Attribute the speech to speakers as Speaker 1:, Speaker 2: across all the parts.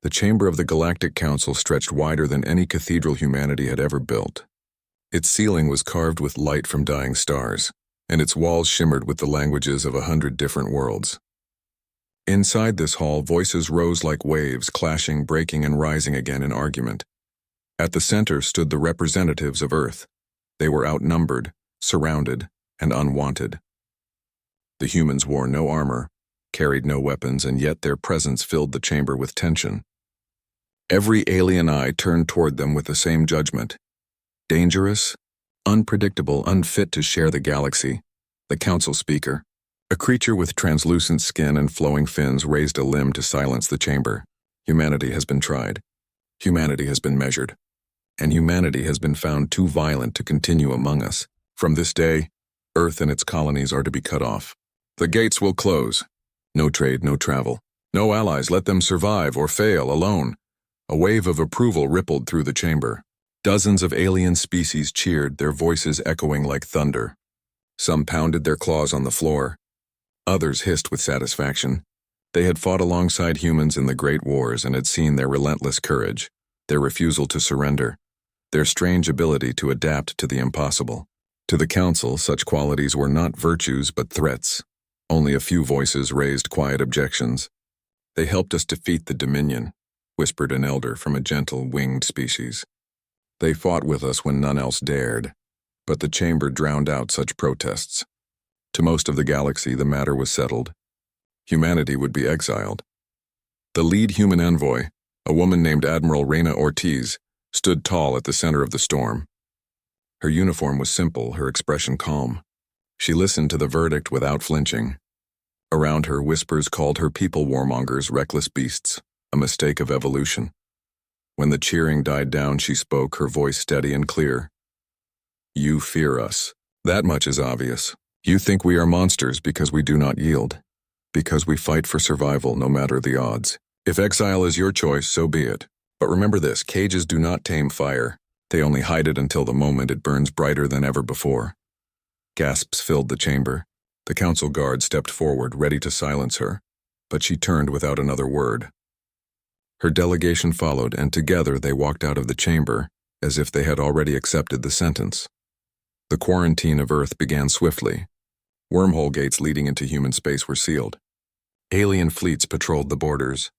Speaker 1: The chamber of the Galactic Council stretched wider than any cathedral humanity had ever built. Its ceiling was carved with light from dying stars, and its walls shimmered with the languages of 100 different worlds. Inside this hall, voices rose like waves, clashing, breaking, and rising again in argument. At the center stood the representatives of Earth. They were outnumbered, surrounded, and unwanted. The humans wore no armor, carried no weapons, and yet their presence filled the chamber with tension. Every alien eye turned toward them with the same judgment. Dangerous, unpredictable, unfit to share the galaxy. The council speaker, a creature with translucent skin and flowing fins, raised a limb to silence the chamber. Humanity has been tried. Humanity has been measured. And humanity has been found too violent to continue among us. From this day, Earth and its colonies are to be cut off. The gates will close. No trade, no travel. No allies, let them survive or fail alone. A wave of approval rippled through the chamber. Dozens of alien species cheered, their voices echoing like thunder. Some pounded their claws on the floor. Others hissed with satisfaction. They had fought alongside humans in the Great Wars and had seen their relentless courage, their refusal to surrender, their strange ability to adapt to the impossible. To the Council, such qualities were not virtues but threats. Only a few voices raised quiet objections. "They helped us defeat the Dominion," whispered an elder from a gentle, winged species. "They fought with us when none else dared." But the chamber drowned out such protests. To most of the galaxy, the matter was settled. Humanity would be exiled. The lead human envoy, a woman named Admiral Reyna Ortiz, stood tall at the center of the storm. Her uniform was simple, her expression calm. She listened to the verdict without flinching. Around her, whispers called her people warmongers, reckless beasts, a mistake of evolution. When the cheering died down, she spoke, her voice steady and clear. "You fear us. That much is obvious. You think we are monsters because we do not yield, because we fight for survival no matter the odds. If exile is your choice, so be it. But remember this, cages do not tame fire. They only hide it until the moment it burns brighter than ever before." Gasps filled the chamber. The council guard stepped forward, ready to silence her, but she turned without another word. Her delegation followed, and together they walked out of the chamber, as if they had already accepted the sentence. The quarantine of Earth began swiftly. Wormhole gates leading into human space were sealed. Alien fleets patrolled the borders.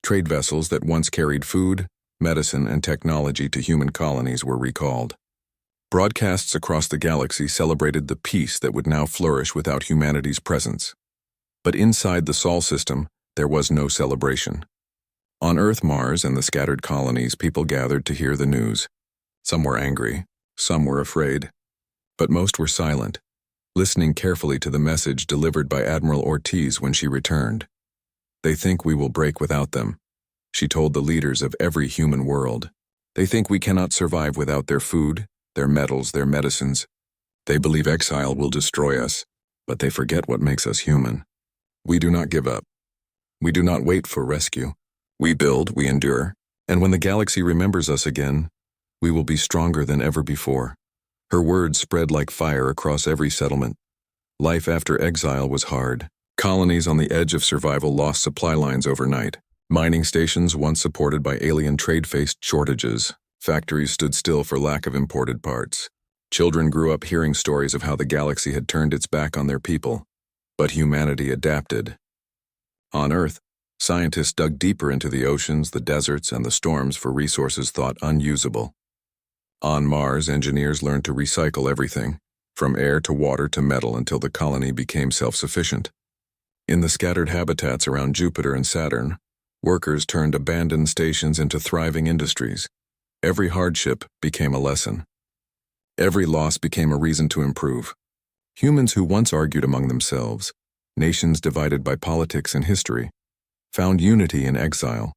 Speaker 1: Trade vessels that once carried food, medicine, and technology to human colonies were recalled. Broadcasts across the galaxy celebrated the peace that would now flourish without humanity's presence. But inside the Sol system, there was no celebration. On Earth, Mars, and the scattered colonies, people gathered to hear the news. Some were angry, some were afraid, but most were silent, listening carefully to the message delivered by Admiral Ortiz when she returned. "They think we will break without them," she told the leaders of every human world. "They think we cannot survive without their food, their metals, their medicines. They believe exile will destroy us, but they forget what makes us human. We do not give up. We do not wait for rescue. We build, we endure, and when the galaxy remembers us again, we will be stronger than ever before." Her words spread like fire across every settlement. Life after exile was hard. Colonies on the edge of survival lost supply lines overnight. Mining stations, once supported by alien trade, faced shortages. Factories stood still for lack of imported parts. Children grew up hearing stories of how the galaxy had turned its back on their people. But humanity adapted. On Earth, scientists dug deeper into the oceans, the deserts, and the storms for resources thought unusable. On Mars, engineers learned to recycle everything, from air to water to metal, until the colony became self-sufficient. In the scattered habitats around Jupiter and Saturn, workers turned abandoned stations into thriving industries. Every hardship became a lesson. Every loss became a reason to improve. Humans who once argued among themselves, nations divided by politics and history, found unity in exile.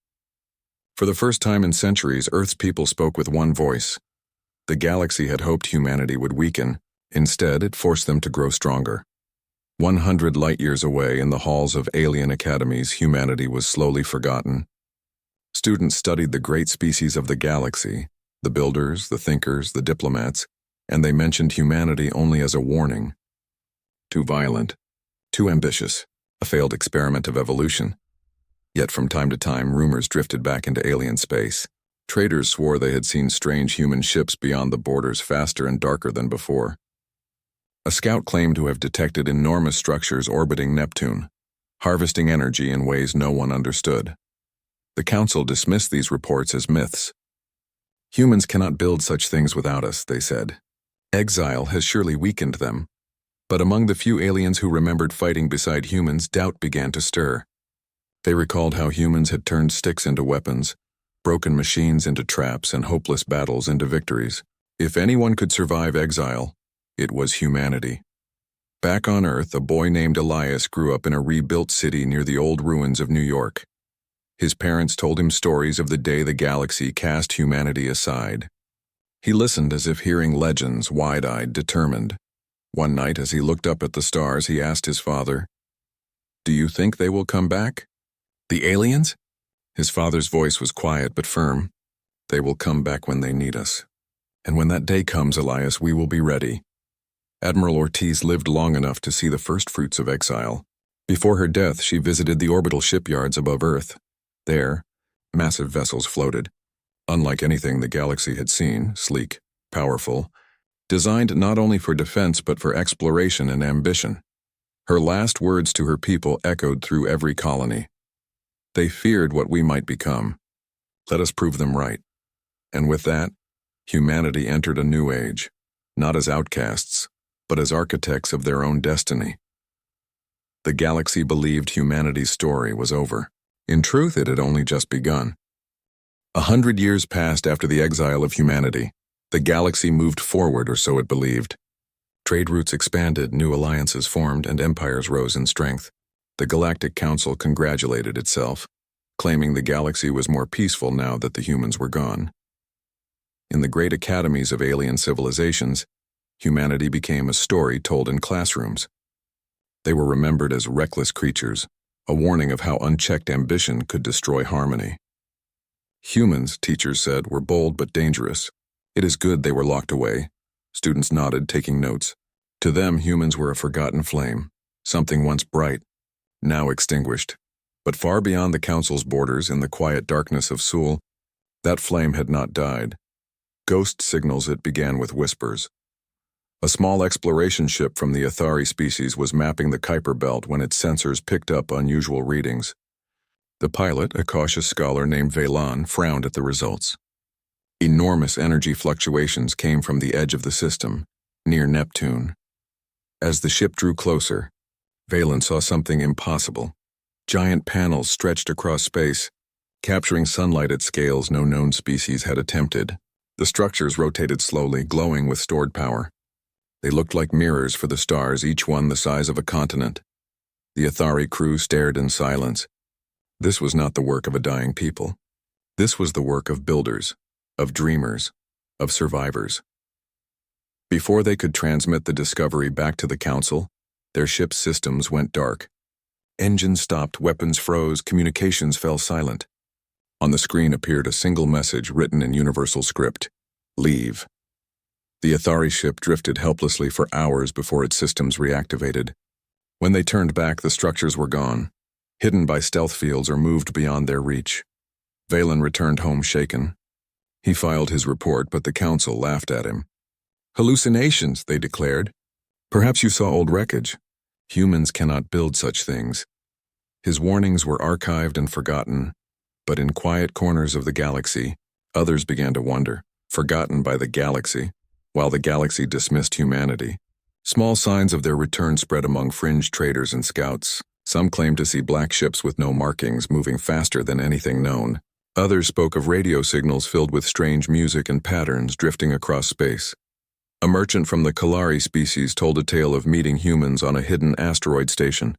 Speaker 1: For the first time in centuries, Earth's people spoke with one voice. The galaxy had hoped humanity would weaken. Instead, it forced them to grow stronger. 100 light-years away, in the halls of alien academies, humanity was slowly forgotten. Students studied the great species of the galaxy, the builders, the thinkers, the diplomats, and they mentioned humanity only as a warning. Too violent, too ambitious, a failed experiment of evolution. Yet from time to time, rumors drifted back into alien space. Traders swore they had seen strange human ships beyond the borders, faster and darker than before. A scout claimed to have detected enormous structures orbiting Neptune, harvesting energy in ways no one understood. The Council dismissed these reports as myths. Humans cannot build such things without us, they said. Exile has surely weakened them. But among the few aliens who remembered fighting beside humans, doubt began to stir. They recalled how humans had turned sticks into weapons, broken machines into traps, and hopeless battles into victories. If anyone could survive exile, it was humanity. Back on Earth, a boy named Elias grew up in a rebuilt city near the old ruins of New York. His parents told him stories of the day the galaxy cast humanity aside. He listened as if hearing legends, wide-eyed, determined. One night, as he looked up at the stars, he asked his father, "Do you think they will come back?" "The aliens?" His father's voice was quiet but firm. "They will come back when they need us. And when that day comes, Elias, we will be ready." Admiral Ortiz lived long enough to see the first fruits of exile. Before her death, she visited the orbital shipyards above Earth. There, massive vessels floated, unlike anything the galaxy had seen, sleek, powerful, designed not only for defense but for exploration and ambition. Her last words to her people echoed through every colony. "They feared what we might become. Let us prove them right." And with that, humanity entered a new age, not as outcasts, but as architects of their own destiny. The galaxy believed humanity's story was over. In truth, it had only just begun. 100 years passed after the exile of humanity. The galaxy moved forward, or so it believed. Trade routes expanded, new alliances formed, and empires rose in strength. The Galactic Council congratulated itself, claiming the galaxy was more peaceful now that the humans were gone. In the great academies of alien civilizations, humanity became a story told in classrooms. They were remembered as reckless creatures, a warning of how unchecked ambition could destroy harmony. Humans, teachers said, were bold but dangerous. It is good they were locked away. Students nodded, taking notes. To them, humans were a forgotten flame, something once bright, now extinguished. But far beyond the Council's borders, in the quiet darkness of Sul, that flame had not died. Ghost signals it began with whispers. A small exploration ship from the Athari species was mapping the Kuiper Belt when its sensors picked up unusual readings. The pilot, a cautious scholar named Velan, frowned at the results. Enormous energy fluctuations came from the edge of the system, near Neptune. As the ship drew closer, Velan saw something impossible. Giant panels stretched across space, capturing sunlight at scales no known species had attempted. The structures rotated slowly, glowing with stored power. They looked like mirrors for the stars, each one the size of a continent. The Athari crew stared in silence. This was not the work of a dying people. This was the work of builders, of dreamers, of survivors. Before they could transmit the discovery back to the Council, their ship's systems went dark. Engines stopped, weapons froze, communications fell silent. On the screen appeared a single message written in universal script: "Leave." The Athari ship drifted helplessly for hours before its systems reactivated. When they turned back, the structures were gone, hidden by stealth fields or moved beyond their reach. Velan returned home shaken. He filed his report, but the Council laughed at him. "Hallucinations," they declared. "Perhaps you saw old wreckage. Humans cannot build such things." His warnings were archived and forgotten, but in quiet corners of the galaxy, others began to wonder, forgotten by the galaxy, while the galaxy dismissed humanity. Small signs of their return spread among fringe traders and scouts. Some claimed to see black ships with no markings moving faster than anything known. Others spoke of radio signals filled with strange music and patterns drifting across space. A merchant from the Kalari species told a tale of meeting humans on a hidden asteroid station.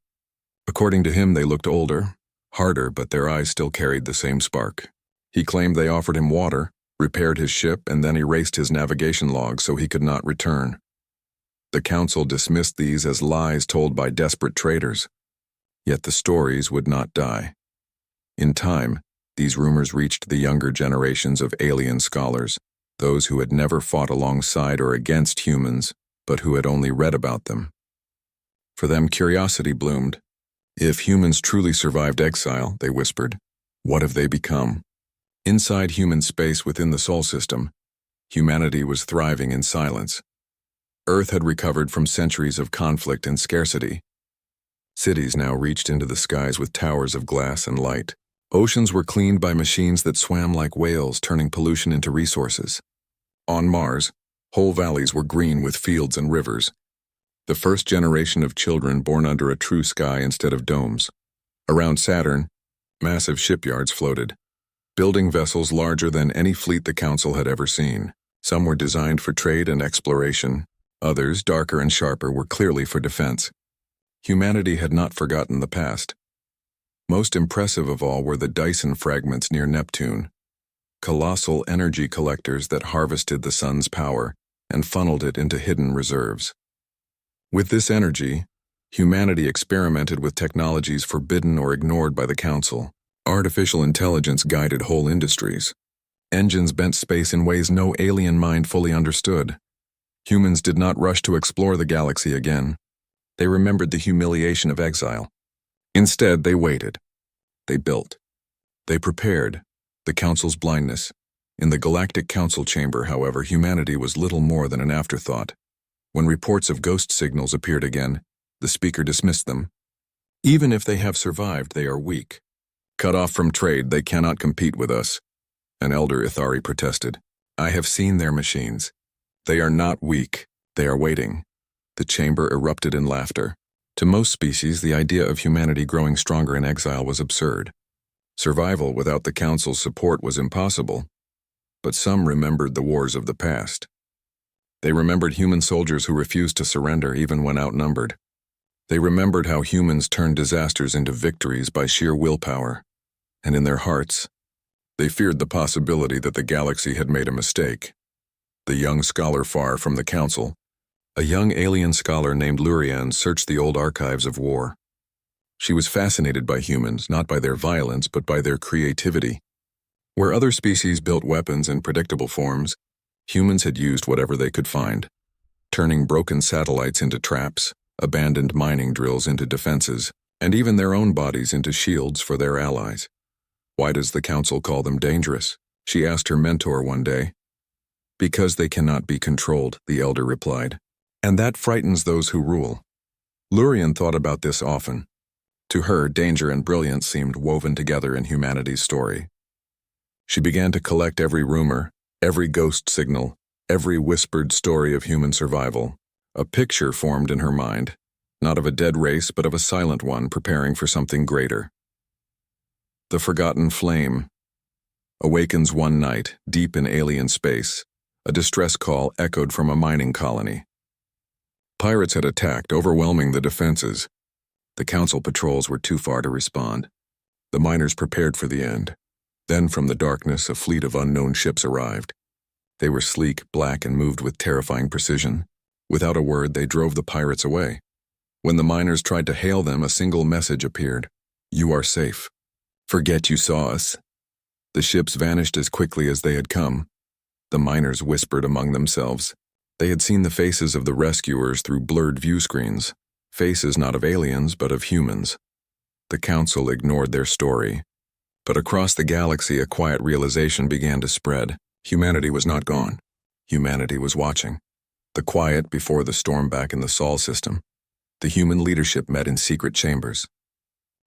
Speaker 1: According to him, they looked older, harder, but their eyes still carried the same spark. He claimed they offered him water, repaired his ship, and then erased his navigation log so he could not return. The Council dismissed these as lies told by desperate traders. Yet the stories would not die. In time, these rumors reached the younger generations of alien scholars, those who had never fought alongside or against humans, but who had only read about them. For them, curiosity bloomed. If humans truly survived exile, they whispered, what have they become? Inside human space within the Sol system, humanity was thriving in silence. Earth had recovered from centuries of conflict and scarcity. Cities now reached into the skies with towers of glass and light. Oceans were cleaned by machines that swam like whales, turning pollution into resources. On Mars, whole valleys were green with fields and rivers. The first generation of children born under a true sky instead of domes. Around Saturn, massive shipyards floated, building vessels larger than any fleet the Council had ever seen. Some were designed for trade and exploration. Others, darker and sharper, were clearly for defense. Humanity had not forgotten the past. Most impressive of all were the Dyson fragments near Neptune, colossal energy collectors that harvested the sun's power and funneled it into hidden reserves. With this energy, humanity experimented with technologies forbidden or ignored by the Council. Artificial intelligence guided whole industries. Engines bent space in ways no alien mind fully understood. Humans did not rush to explore the galaxy again. They remembered the humiliation of exile. Instead, they waited. They built. They prepared. The Council's blindness. In the Galactic Council chamber, however, humanity was little more than an afterthought. When reports of ghost signals appeared again, the speaker dismissed them. Even if they have survived, they are weak. Cut off from trade, they cannot compete with us. An elder Ithari protested. I have seen their machines. They are not weak. They are waiting. The chamber erupted in laughter. To most species, the idea of humanity growing stronger in exile was absurd. Survival without the Council's support was impossible. But some remembered the wars of the past. They remembered human soldiers who refused to surrender even when outnumbered. They remembered how humans turned disasters into victories by sheer willpower. And in their hearts, they feared the possibility that the galaxy had made a mistake. The young scholar far from the Council, a young alien scholar named Orion, searched the old archives of war. She was fascinated by humans, not by their violence, but by their creativity. Where other species built weapons in predictable forms, humans had used whatever they could find, turning broken satellites into traps, abandoned mining drills into defenses, and even their own bodies into shields for their allies. Why does the Council call them dangerous? She asked her mentor one day. Because they cannot be controlled, the elder replied. And that frightens those who rule. Lurian thought about this often. To her, danger and brilliance seemed woven together in humanity's story. She began to collect every rumor, every ghost signal, every whispered story of human survival. A picture formed in her mind, not of a dead race, but of a silent one preparing for something greater. The forgotten flame awakens one night, deep in alien space. A distress call echoed from a mining colony. Pirates had attacked, overwhelming the defenses. The Council patrols were too far to respond. The miners prepared for the end. Then from the darkness, a fleet of unknown ships arrived. They were sleek, black, and moved with terrifying precision. Without a word, they drove the pirates away. When the miners tried to hail them, a single message appeared. You are safe. Forget you saw us. The ships vanished as quickly as they had come. The miners whispered among themselves. They had seen the faces of the rescuers through blurred view screens, faces not of aliens but of humans. The Council ignored their story. But across the galaxy, a quiet realization began to spread. Humanity was not gone. Humanity was watching. The quiet before the storm back in the Sol system. The human leadership met in secret chambers.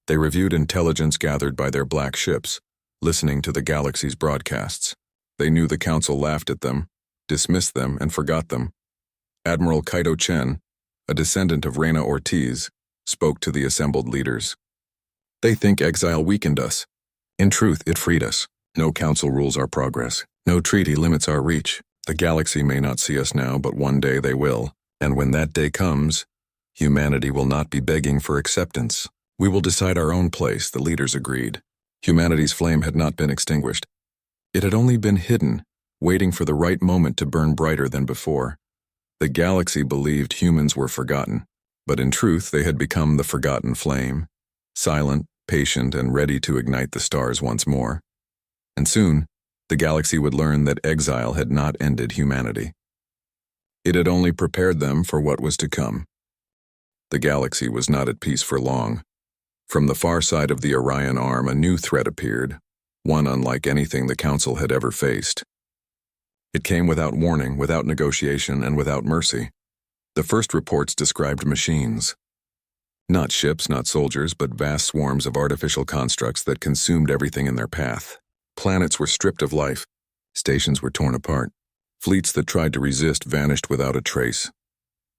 Speaker 1: They reviewed intelligence gathered by their black ships, listening to the galaxy's broadcasts. They knew the Council laughed at them, dismissed them, and forgot them. Admiral Kaito Chen, a descendant of Reina Ortiz, spoke to the assembled leaders. They think exile weakened us. In truth, it freed us. No Council rules our progress. No treaty limits our reach. The galaxy may not see us now, but one day they will. And when that day comes, humanity will not be begging for acceptance. We will decide our own place, the leaders agreed. Humanity's flame had not been extinguished. It had only been hidden, waiting for the right moment to burn brighter than before. The galaxy believed humans were forgotten, but in truth they had become the forgotten flame, silent, patient, and ready to ignite the stars once more. And soon, the galaxy would learn that exile had not ended humanity. It had only prepared them for what was to come. The galaxy was not at peace for long. From the far side of the Orion arm, a new threat appeared, one unlike anything the Council had ever faced. It came without warning, without negotiation, and without mercy. The first reports described machines. Not ships, not soldiers, but vast swarms of artificial constructs that consumed everything in their path. Planets were stripped of life. Stations were torn apart. Fleets that tried to resist vanished without a trace.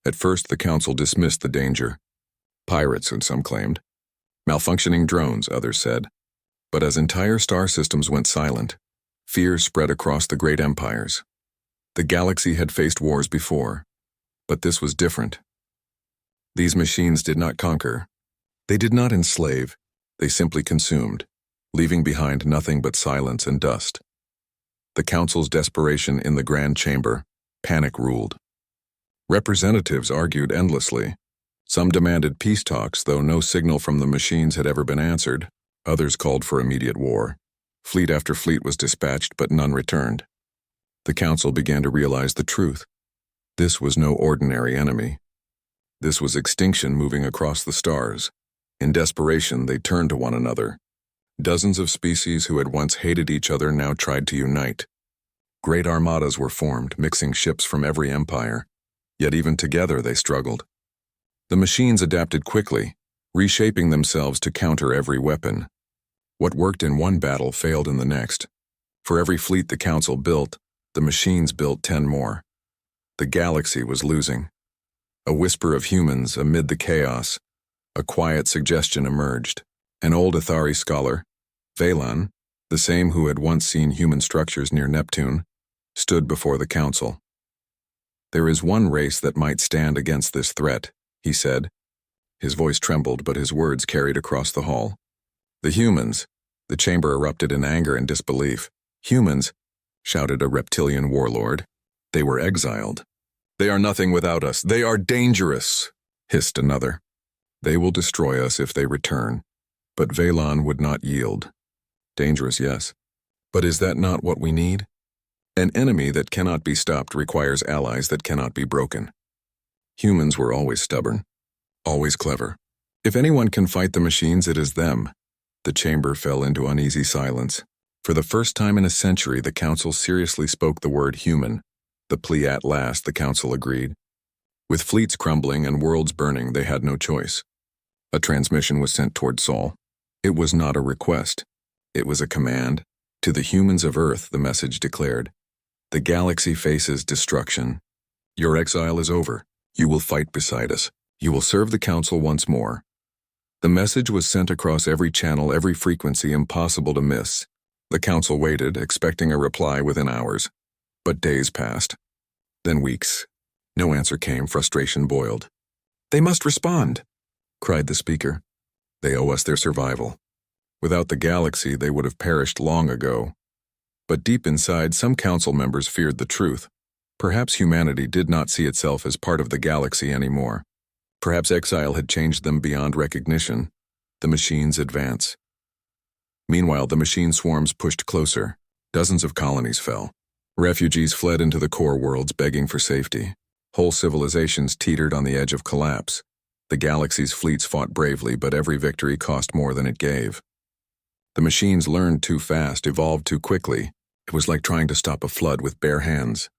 Speaker 1: At first, the Council dismissed the danger. Pirates, and some claimed. Malfunctioning drones, others said. But as entire star systems went silent, fear spread across the great empires. The galaxy had faced wars before, but this was different. These machines did not conquer. They did not enslave. They simply consumed, leaving behind nothing but silence and dust. The Council's desperation in the Grand Chamber, panic ruled. Representatives argued endlessly. Some demanded peace talks, though no signal from the machines had ever been answered. Others called for immediate war. Fleet after fleet was dispatched, but none returned. The Council began to realize the truth. This was no ordinary enemy. This was extinction moving across the stars. In desperation, they turned to one another. Dozens of species who had once hated each other now tried to unite. Great armadas were formed, mixing ships from every empire. Yet even together they struggled. The machines adapted quickly, reshaping themselves to counter every weapon. What worked in one battle failed in the next. For every fleet the Council built, the machines built 10 more. The galaxy was losing. A whisper of humans amid the chaos. A quiet suggestion emerged. An old Athari scholar, Valan, the same who had once seen human structures near Neptune, stood before the Council. There is one race that might stand against this threat, he said. His voice trembled, but his words carried across the hall. The humans. The chamber erupted in anger and disbelief. Humans, shouted a reptilian warlord. They were exiled. They are nothing without us. They are dangerous, hissed another. They will destroy us if they return. But Valan would not yield. Dangerous, yes. But is that not what we need? An enemy that cannot be stopped requires allies that cannot be broken. Humans were always stubborn, always clever. If anyone can fight the machines, it is them. The chamber fell into uneasy silence. For the first time in a century, the Council seriously spoke the word human. The plea at last, the Council agreed. With fleets crumbling and worlds burning, they had no choice. A transmission was sent toward Sol. It was not a request. It was a command. To the humans of Earth, the message declared, the galaxy faces destruction. Your exile is over. You will fight beside us. You will serve the Council once more. The message was sent across every channel, every frequency, impossible to miss. The Council waited, expecting a reply within hours. But days passed. Then weeks. No answer came, frustration boiled. They must respond, cried the speaker. They owe us their survival. Without the galaxy, they would have perished long ago. But deep inside, some Council members feared the truth. Perhaps humanity did not see itself as part of the galaxy anymore. Perhaps exile had changed them beyond recognition. The machines advance. Meanwhile, the machine swarms pushed closer. Dozens of colonies fell. Refugees fled into the core worlds begging for safety. Whole civilizations teetered on the edge of collapse. The galaxy's fleets fought bravely, but every victory cost more than it gave. The machines learned too fast, evolved too quickly. It was like trying to stop a flood with bare hands.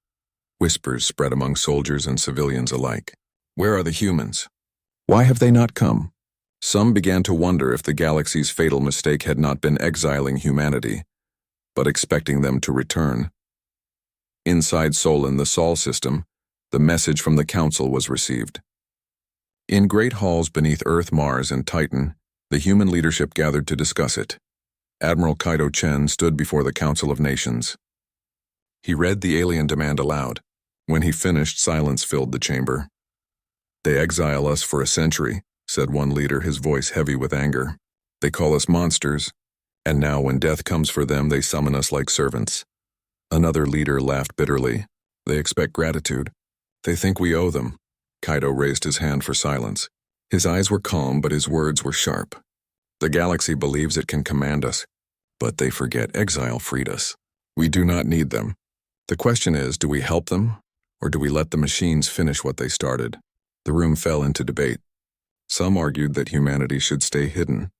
Speaker 1: Whispers spread among soldiers and civilians alike. Where are the humans? Why have they not come? Some began to wonder if the galaxy's fatal mistake had not been exiling humanity, but expecting them to return. Inside Solon, the Sol system, the message from the Council was received. In great halls beneath Earth, Mars, and Titan, the human leadership gathered to discuss it. Admiral Kaido Chen stood before the Council of Nations. He read the alien demand aloud. When he finished, silence filled the chamber. They exile us for a century, said one leader, his voice heavy with anger. They call us monsters, and now when death comes for them, they summon us like servants. Another leader laughed bitterly. They expect gratitude. They think we owe them. Kaido raised his hand for silence. His eyes were calm, but his words were sharp. The galaxy believes it can command us, but they forget exile freed us. We do not need them. The question is, do we help them, or do we let the machines finish what they started? The room fell into debate. Some argued that humanity should stay hidden.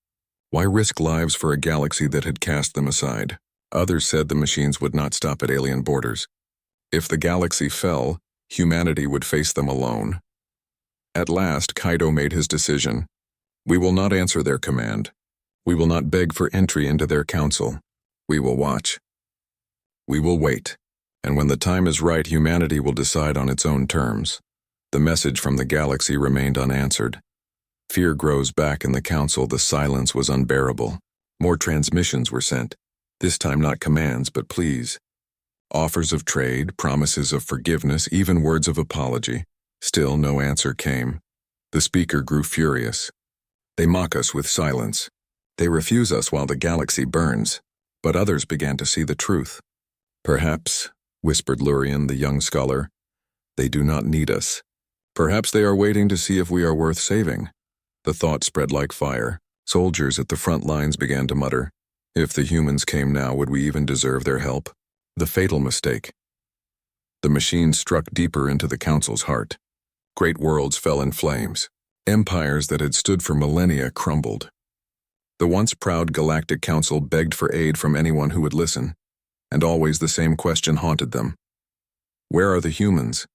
Speaker 1: Why risk lives for a galaxy that had cast them aside? Others said the machines would not stop at alien borders. If the galaxy fell, humanity would face them alone. At last, Kaido made his decision. We will not answer their command. We will not beg for entry into their council. We will watch. We will wait. And when the time is right, humanity will decide on its own terms. The message from the galaxy remained unanswered. Fear grows back in the council. The silence was unbearable. More transmissions were sent. This time not commands, but pleas. Offers of trade, promises of forgiveness, even words of apology. Still no answer came. The speaker grew furious. They mock us with silence. They refuse us while the galaxy burns. But others began to see the truth. Perhaps, whispered Lurian, the young scholar, they do not need us. Perhaps they are waiting to see if we are worth saving. The thought spread like fire. Soldiers at the front lines began to mutter. If the humans came now, would we even deserve their help? The fatal mistake. The machine struck deeper into the council's heart. Great worlds fell in flames. Empires that had stood for millennia crumbled. The once proud Galactic Council begged for aid from anyone who would listen, and always the same question haunted them. Where are the humans?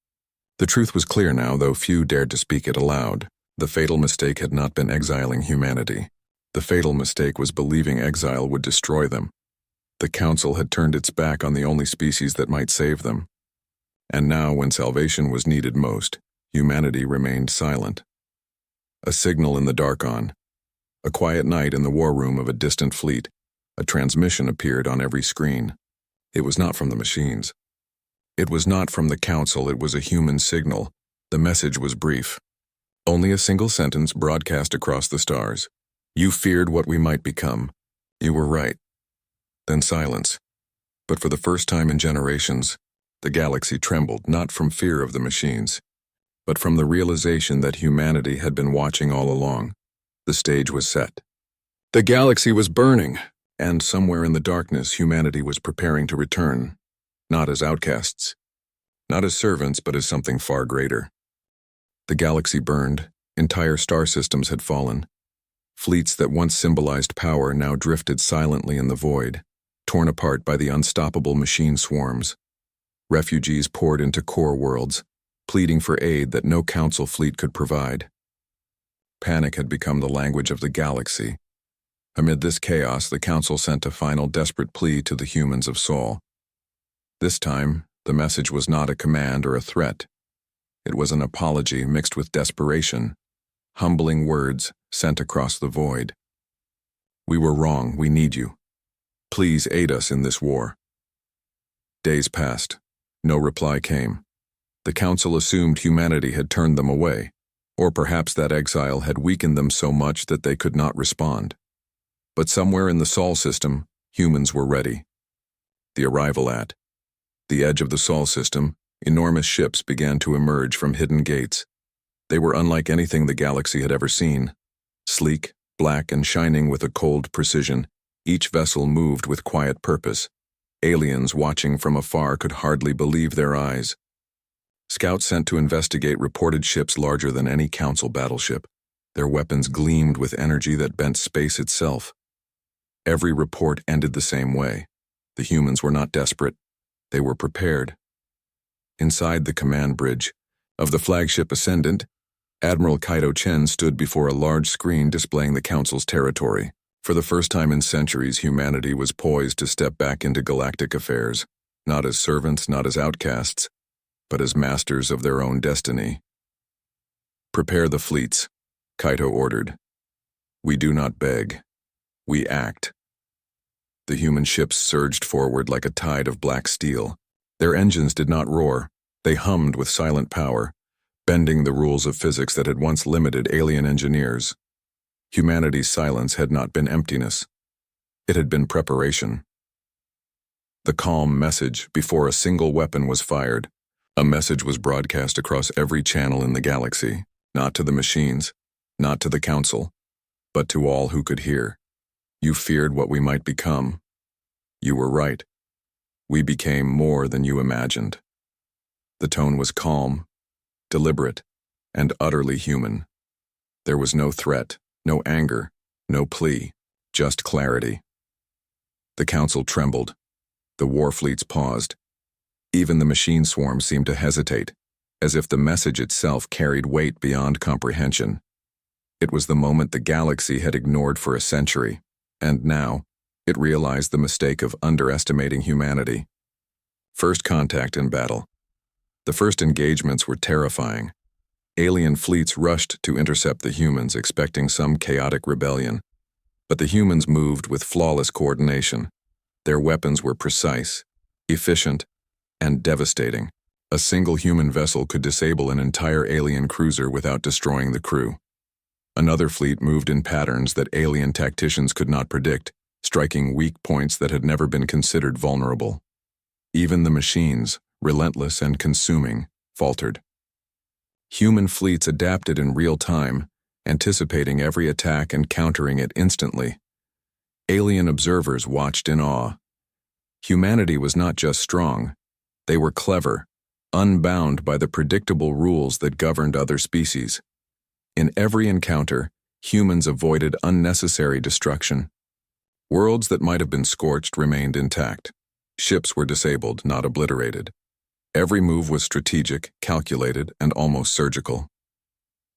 Speaker 1: The truth was clear now, though few dared to speak it aloud. The fatal mistake had not been exiling humanity. The fatal mistake was believing exile would destroy them. The Council had turned its back on the only species that might save them. And now, when salvation was needed most, humanity remained silent. A signal in the dark on. A quiet night in the war room of a distant fleet. A transmission appeared on every screen. It was not from the machines. It was not from the Council, it was a human signal. The message was brief. Only a single sentence broadcast across the stars. You feared what we might become. You were right. Then silence. But for the first time in generations, the galaxy trembled, not from fear of the machines, but from the realization that humanity had been watching all along. The stage was set. The galaxy was burning, and somewhere in the darkness, humanity was preparing to return, not as outcasts, not as servants, but as something far greater. The galaxy burned. Entire star systems had fallen. Fleets that once symbolized power now drifted silently in the void, torn apart by the unstoppable machine swarms. Refugees poured into core worlds, pleading for aid that no Council fleet could provide. Panic had become the language of the galaxy. Amid this chaos, the Council sent a final desperate plea to the humans of Sol. This time, the message was not a command or a threat. It was an apology mixed with desperation, humbling words sent across the void. We were wrong, we need you. Please aid us in this war. Days passed. No reply came. The Council assumed humanity had turned them away, or perhaps that exile had weakened them so much that they could not respond. But somewhere in the Sol system, humans were ready. The arrival at the edge of the Sol system, enormous ships began to emerge from hidden gates. They were unlike anything the galaxy had ever seen. Sleek, black, and shining with a cold precision, each vessel moved with quiet purpose. Aliens watching from afar could hardly believe their eyes. Scouts sent to investigate reported ships larger than any Council battleship. Their weapons gleamed with energy that bent space itself. Every report ended the same way. The humans were not desperate. They were prepared. Inside the command bridge of the flagship Ascendant, Admiral Kaido Chen stood before a large screen displaying the Council's territory. For the first time in centuries, humanity was poised to step back into galactic affairs, not as servants, not as outcasts, but as masters of their own destiny. Prepare the fleets, Kaido ordered. We do not beg. We act. The human ships surged forward like a tide of black steel. Their engines did not roar. They hummed with silent power, bending the rules of physics that had once limited alien engineers. Humanity's silence had not been emptiness. It had been preparation. The calm message before a single weapon was fired. A message was broadcast across every channel in the galaxy, not to the machines, not to the Council, but to all who could hear. You feared what we might become. You were right. We became more than you imagined. The tone was calm, deliberate, and utterly human. There was no threat, no anger, no plea, just clarity. The council trembled. The war fleets paused. Even the machine swarm seemed to hesitate, as if the message itself carried weight beyond comprehension. It was the moment the galaxy had ignored for a century, and now it realized the mistake of underestimating humanity. First contact in battle. The first engagements were terrifying. Alien fleets rushed to intercept the humans, expecting some chaotic rebellion. But the humans moved with flawless coordination. Their weapons were precise, efficient, and devastating. A single human vessel could disable an entire alien cruiser without destroying the crew. Another fleet moved in patterns that alien tacticians could not predict, striking weak points that had never been considered vulnerable. Even the machines, relentless and consuming, faltered. Human fleets adapted in real time, anticipating every attack and countering it instantly. Alien observers watched in awe. Humanity was not just strong, they were clever, unbound by the predictable rules that governed other species. In every encounter, humans avoided unnecessary destruction. Worlds that might have been scorched remained intact. Ships were disabled, not obliterated. Every move was strategic, calculated, and almost surgical.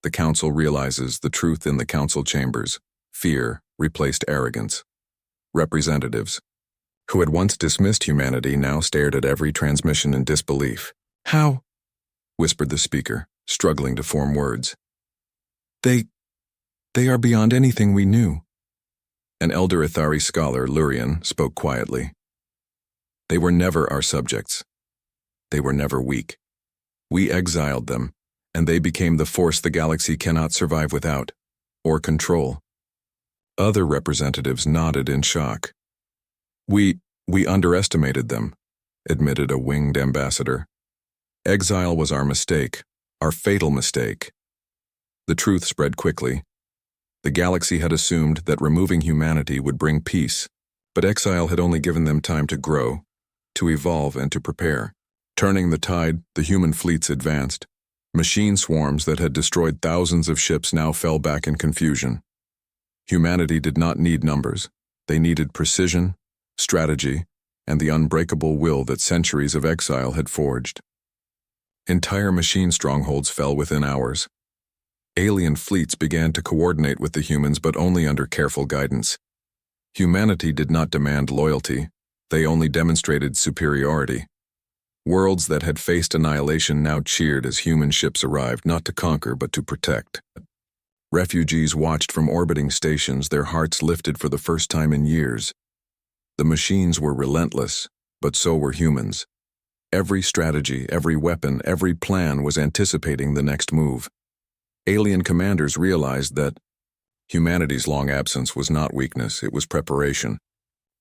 Speaker 1: The Council realizes the truth in the Council chambers. Fear replaced arrogance. Representatives, who had once dismissed humanity, now stared at every transmission in disbelief. "How?" whispered the speaker, struggling to form words. They are beyond anything we knew." An elder Ithari scholar, Orion, spoke quietly. "They were never our subjects. They were never weak. We exiled them, and they became the force the galaxy cannot survive without, or control." Other representatives nodded in shock. We underestimated them," admitted a winged ambassador. "Exile was our mistake, our fatal mistake." The truth spread quickly. The galaxy had assumed that removing humanity would bring peace, but exile had only given them time to grow, to evolve, and to prepare. Turning the tide, the human fleets advanced. Machine swarms that had destroyed thousands of ships now fell back in confusion. Humanity did not need numbers. They needed precision, strategy, and the unbreakable will that centuries of exile had forged. Entire machine strongholds fell within hours. Alien fleets began to coordinate with the humans, but only under careful guidance. Humanity did not demand loyalty. They only demonstrated superiority. Worlds that had faced annihilation now cheered as human ships arrived, not to conquer but to protect. Refugees watched from orbiting stations, their hearts lifted for the first time in years. The machines were relentless, but so were humans. Every strategy, every weapon, every plan was anticipating the next move. Alien commanders realized that humanity's long absence was not weakness, it was preparation.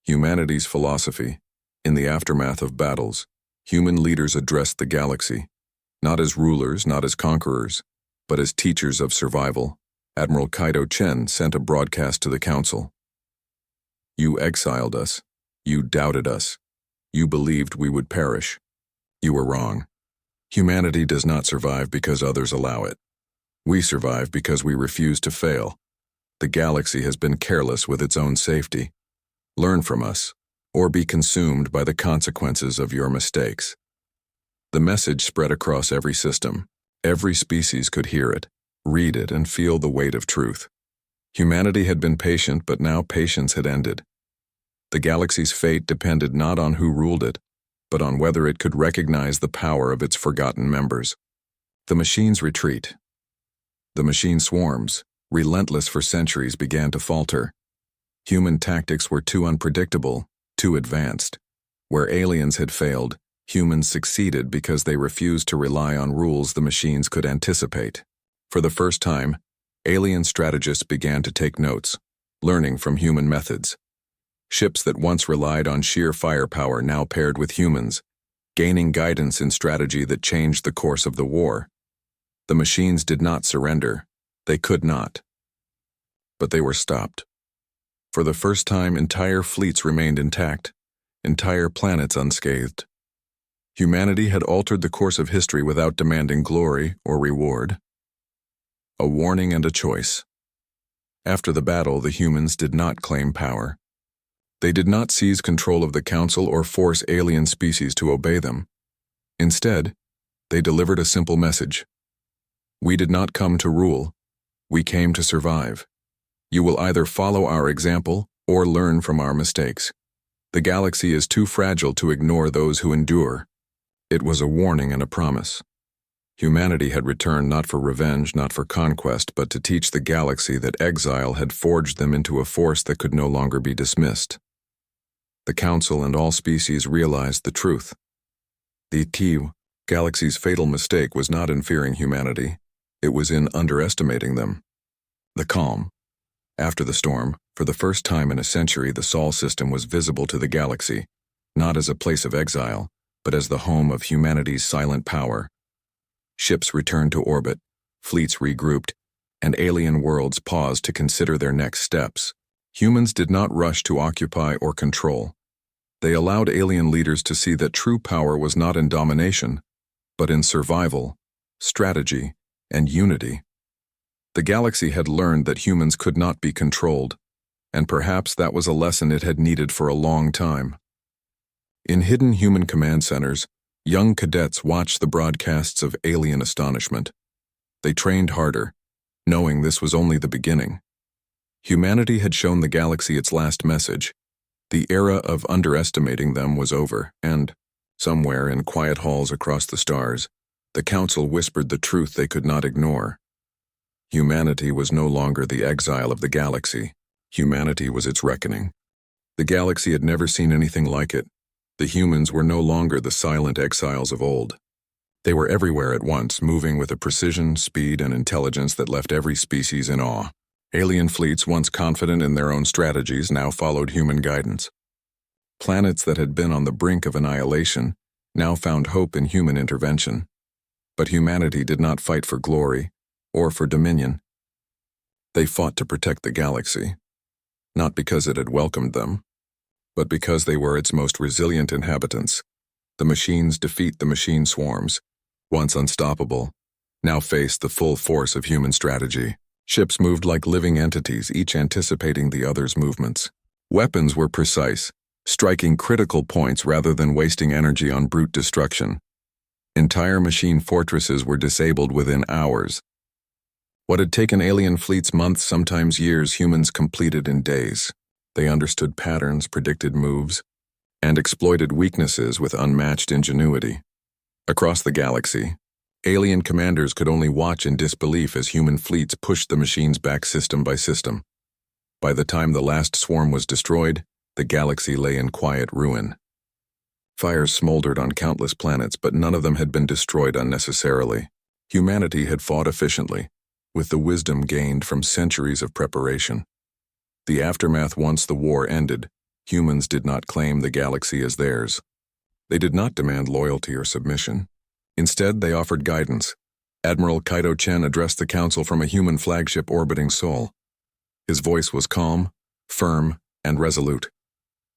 Speaker 1: Humanity's philosophy. In the aftermath of battles, human leaders addressed the galaxy, not as rulers, not as conquerors, but as teachers of survival. Admiral Kaido Chen sent a broadcast to the Council. "You exiled us. You doubted us. You believed we would perish. You were wrong. Humanity does not survive because others allow it. We survive because we refuse to fail. The galaxy has been careless with its own safety. Learn from us, or be consumed by the consequences of your mistakes." The message spread across every system. Every species could hear it, read it, and feel the weight of truth. Humanity had been patient, but now patience had ended. The galaxy's fate depended not on who ruled it, but on whether it could recognize the power of its forgotten members. The machines retreat. The machine swarms, relentless for centuries, began to falter. Human tactics were too unpredictable, too advanced. Where aliens had failed, humans succeeded because they refused to rely on rules the machines could anticipate. For the first time, alien strategists began to take notes, learning from human methods. Ships that once relied on sheer firepower now paired with humans, gaining guidance in strategy that changed the course of the war. The machines did not surrender. They could not. But they were stopped. For the first time, entire fleets remained intact, entire planets unscathed. Humanity had altered the course of history without demanding glory or reward. A warning and a choice. After the battle, the humans did not claim power. They did not seize control of the Council or force alien species to obey them. Instead, they delivered a simple message. We did not come to rule. We came to survive. You will either follow our example or learn from our mistakes. The galaxy is too fragile to ignore those who endure. It was a warning and a promise. Humanity had returned not for revenge, not for conquest, but to teach the galaxy that exile had forged them into a force that could no longer be dismissed. The Council and all species realized the truth. The galaxy's fatal mistake was not in fearing humanity. It was in underestimating them. The calm. After the storm, for the first time in a century, the Sol system was visible to the galaxy, not as a place of exile, but as the home of humanity's silent power. Ships returned to orbit, fleets regrouped, and alien worlds paused to consider their next steps. Humans did not rush to occupy or control. They allowed alien leaders to see that true power was not in domination, but in survival, strategy, and unity. The galaxy had learned that humans could not be controlled, and perhaps that was a lesson it had needed for a long time. In hidden human command centers, young cadets watched the broadcasts of alien astonishment. They trained harder, knowing this was only the beginning. Humanity had shown the galaxy its last message. The era of underestimating them was over, and, somewhere in quiet halls across the stars, the Council whispered the truth they could not ignore. Humanity was no longer the exile of the galaxy. Humanity was its reckoning. The galaxy had never seen anything like it. The humans were no longer the silent exiles of old. They were everywhere at once, moving with a precision, speed, and intelligence that left every species in awe. Alien fleets, once confident in their own strategies, now followed human guidance. Planets that had been on the brink of annihilation now found hope in human intervention. But humanity did not fight for glory or for dominion. They fought to protect the galaxy, not because it had welcomed them, but because they were its most resilient inhabitants. The machines defeat the machine swarms, once unstoppable, now faced the full force of human strategy. Ships moved like living entities, each anticipating the other's movements. Weapons were precise, striking critical points rather than wasting energy on brute destruction. Entire machine fortresses were disabled within hours. What had taken alien fleets months, sometimes years, humans completed in days. They understood patterns, predicted moves, and exploited weaknesses with unmatched ingenuity. Across the galaxy, alien commanders could only watch in disbelief as human fleets pushed the machines back system by system. By the time the last swarm was destroyed, the galaxy lay in quiet ruin. Fires smoldered on countless planets, but none of them had been destroyed unnecessarily. Humanity had fought efficiently, with the wisdom gained from centuries of preparation. The aftermath. Once the war ended, humans did not claim the galaxy as theirs. They did not demand loyalty or submission. Instead, they offered guidance. Admiral Kaito Chen addressed the Council from a human flagship orbiting Sol. His voice was calm, firm, and resolute.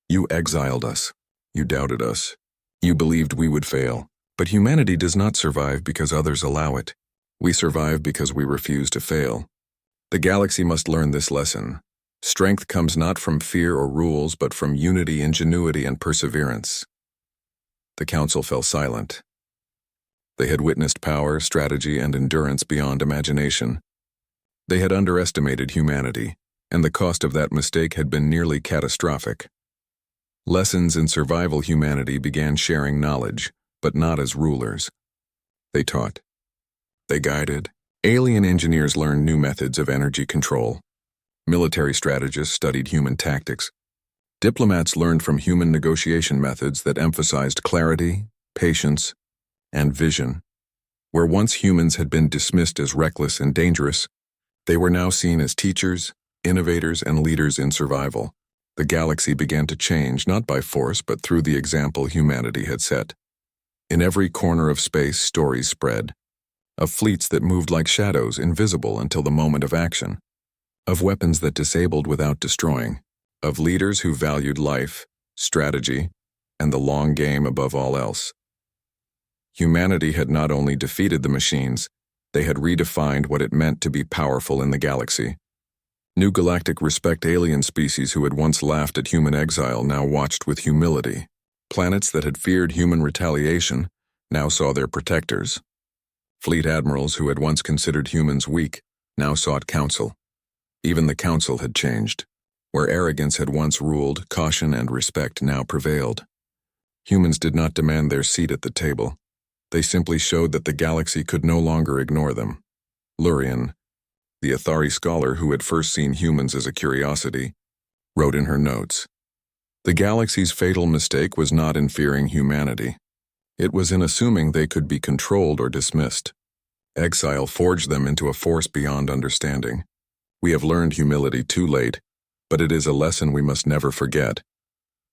Speaker 1: You exiled us. You doubted us. You believed we would fail. But humanity does not survive because others allow it. We survive because we refuse to fail. The galaxy must learn this lesson. Strength comes not from fear or rules, but from unity, ingenuity, and perseverance. The Council fell silent. They had witnessed power, strategy, and endurance beyond imagination. They had underestimated humanity, and the cost of that mistake had been nearly catastrophic. Lessons in survival. Humanity began sharing knowledge, but not as rulers. They taught. They guided. Alien engineers learned new methods of energy control. Military strategists studied human tactics. Diplomats learned from human negotiation methods that emphasized clarity, patience, and vision. Where once humans had been dismissed as reckless and dangerous, they were now seen as teachers, innovators, and leaders in survival. The galaxy began to change, not by force, but through the example humanity had set. In every corner of space, stories spread. Of fleets that moved like shadows, invisible until the moment of action. Of weapons that disabled without destroying. Of leaders who valued life, strategy, and the long game above all else. Humanity had not only defeated the machines, they had redefined what it meant to be powerful in the galaxy. New galactic respect alien species who had once laughed at human exile now watched with humility. Planets that had feared human retaliation now saw their protectors. Fleet admirals who had once considered humans weak now sought counsel. Even the council had changed. Where arrogance had once ruled, caution and respect now prevailed. Humans did not demand their seat at the table. They simply showed that the galaxy could no longer ignore them. Lurian, the Athari scholar who had first seen humans as a curiosity, wrote in her notes, "The galaxy's fatal mistake was not in fearing humanity. It was in assuming they could be controlled or dismissed. Exile forged them into a force beyond understanding. We have learned humility too late, but it is a lesson we must never forget.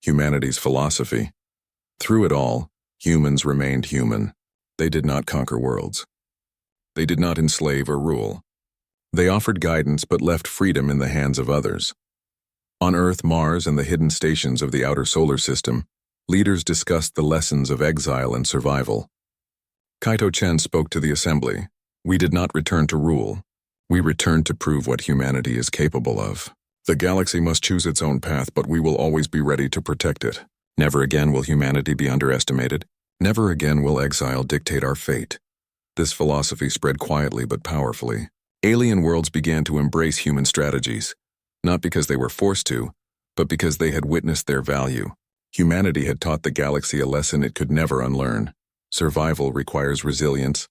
Speaker 1: Humanity's philosophy. Through it all, humans remained human. They did not conquer worlds. They did not enslave or rule. They offered guidance but left freedom in the hands of others. On Earth, Mars, and the hidden stations of the outer solar system, leaders discussed the lessons of exile and survival. Kaito Chen spoke to the assembly. We did not return to rule. We returned to prove what humanity is capable of. The galaxy must choose its own path, but we will always be ready to protect it. Never again will humanity be underestimated. Never again will exile dictate our fate." This philosophy spread quietly but powerfully. Alien worlds began to embrace human strategies, not because they were forced to, but because they had witnessed their value. Humanity had taught the galaxy a lesson it could never unlearn. Survival requires resilience,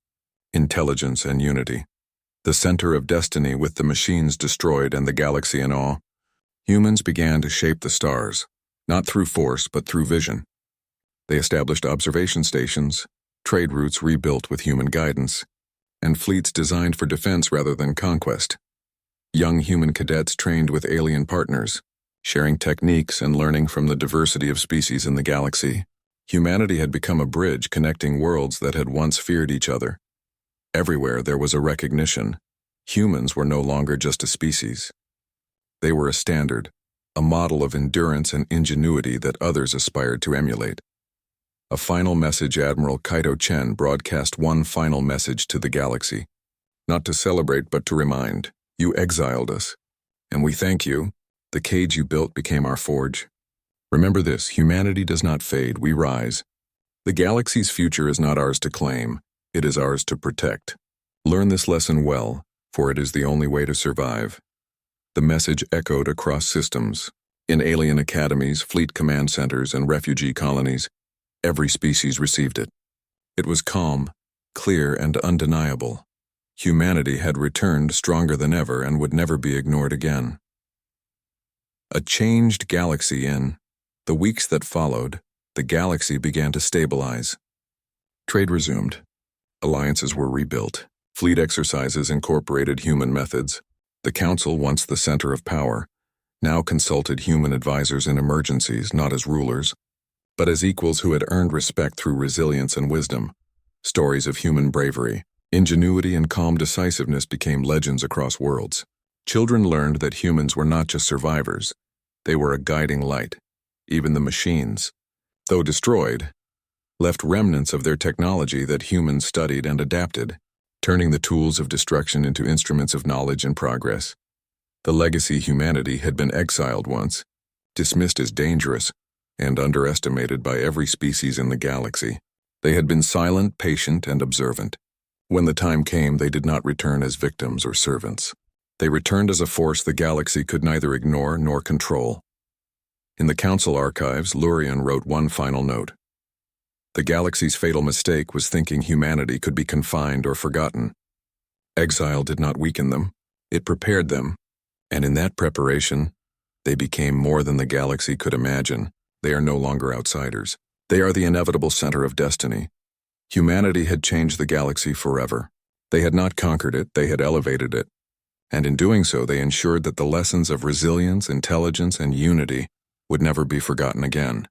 Speaker 1: intelligence, and unity. The center of destiny, with the machines destroyed and the galaxy in awe, humans began to shape the stars, not through force but through vision. They established observation stations, trade routes rebuilt with human guidance, and fleets designed for defense rather than conquest. Young human cadets trained with alien partners, sharing techniques and learning from the diversity of species in the galaxy. Humanity had become a bridge connecting worlds that had once feared each other. Everywhere there was a recognition. Humans were no longer just a species. They were a standard, a model of endurance and ingenuity that others aspired to emulate. A final message. Admiral Kaito Chen broadcast one final message to the galaxy. Not to celebrate, but to remind. You exiled us, and we thank you. The cage you built became our forge. Remember this, humanity does not fade, we rise. The galaxy's future is not ours to claim, it is ours to protect. Learn this lesson well, for it is the only way to survive. The message echoed across systems. In alien academies, fleet command centers, and refugee colonies, every species received it. It was calm, clear, and undeniable. Humanity had returned stronger than ever and would never be ignored again. A changed galaxy. In the weeks that followed, the galaxy began to stabilize. Trade resumed. Alliances were rebuilt. Fleet exercises incorporated human methods. The Council, once the center of power, now consulted human advisors in emergencies, not as rulers, but as equals who had earned respect through resilience and wisdom. Stories of human bravery, ingenuity, and calm decisiveness became legends across worlds. Children learned that humans were not just survivors, they were a guiding light. Even the machines, though destroyed, left remnants of their technology that humans studied and adapted, turning the tools of destruction into instruments of knowledge and progress. The legacy humanity had been exiled once, dismissed as dangerous, and underestimated by every species in the galaxy. They had been silent, patient, and observant. When the time came, they did not return as victims or servants. They returned as a force the galaxy could neither ignore nor control. In the Council archives, Lurian wrote one final note. The galaxy's fatal mistake was thinking humanity could be confined or forgotten. Exile did not weaken them, it prepared them, and in that preparation, they became more than the galaxy could imagine. They are no longer outsiders. They are the inevitable center of destiny. Humanity had changed the galaxy forever. They had not conquered it, they had elevated it. And in doing so, they ensured that the lessons of resilience, intelligence, and unity would never be forgotten again.